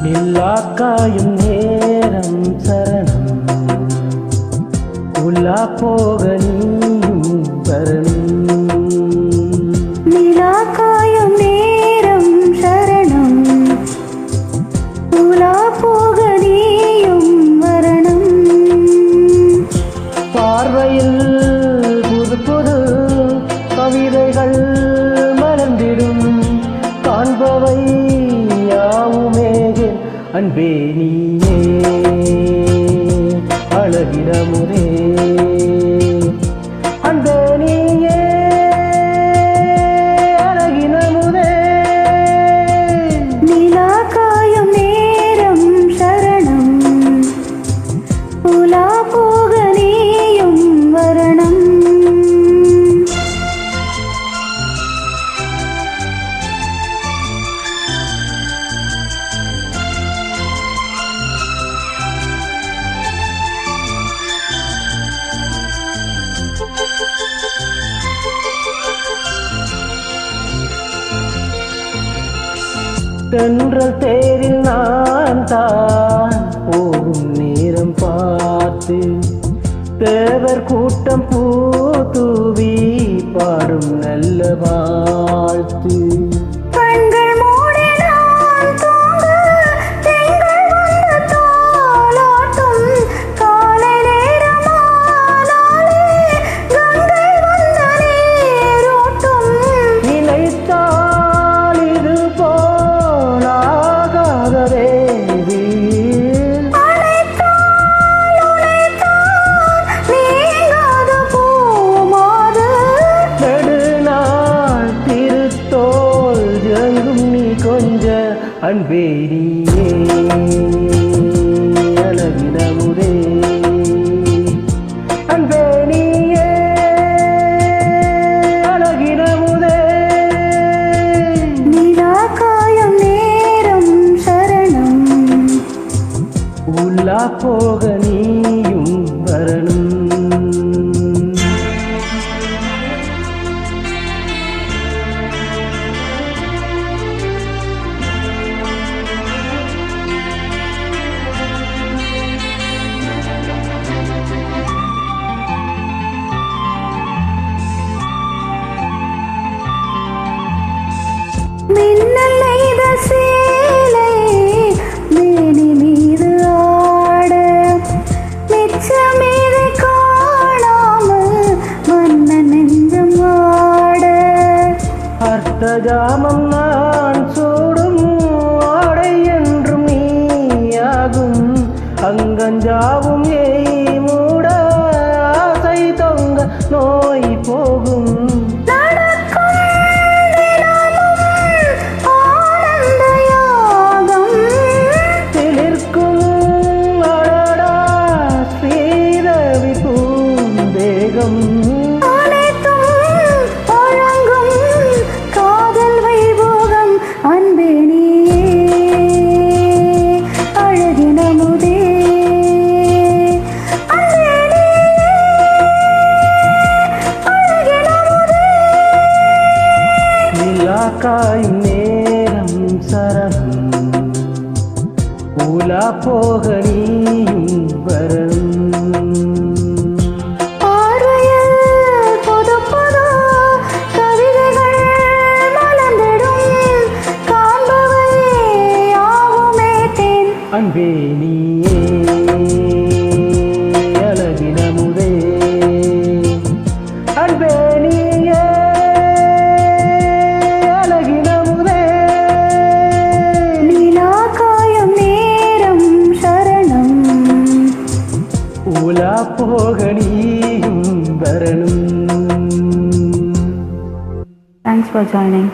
எல்லா காயும் நேரம் சரணம் உலா போக நீயும் வரணும். நிலா காயும் நேரம் சரணம் உலா போக நீயும் வரணும். பார்வையில் புது புது கவிதைகள் மலர்ந்திடும் காண்பவை யாவுமே அன்பே நீயே அழகின முரே அன்பே நீயே அழகின முரே. நிலா காயும் நேரம் சரணம் உலா போக நீயும் வரணும். தென்றல் தேரில் நான் தான் போகும் நேரம் பார்த்து தேவர் கூட்டம் பூ தூவி பாடும் நல்ல வாழ்த்து. அன்பே நீயே அழகின முரே அன்பே நீயே அழகின முரே. நிலா காயும் நேரம் சரணம் உலா போக நீயும் வரணும். மின்னல் நெய்த சேலை மேனி மீது ஆட மிச்சம் மீது காணாமல் மன்ன நெஞ்சம் ஆட. அர்த்தஜாமம் நான் சூடும் ஆடை என்றும் நீயாகும் அங்கஞ்சாவும் ஏய் மூட ஆசை தொங்க நோய் போகும். காதல் வைபோகம் அன்பே நீயே அழகின முரே அன்பே நீயே அழகின முரே. நிலா காயும் நேரம் சரணம் உலா போக நீயும் வரணும். அன்பே நீயே அழகின முரே அன்பே நீயே அழகின முரே. நிலா காயும் நேரம் சரணம் உலா போக நீயும் வரணும். Thanks for joining.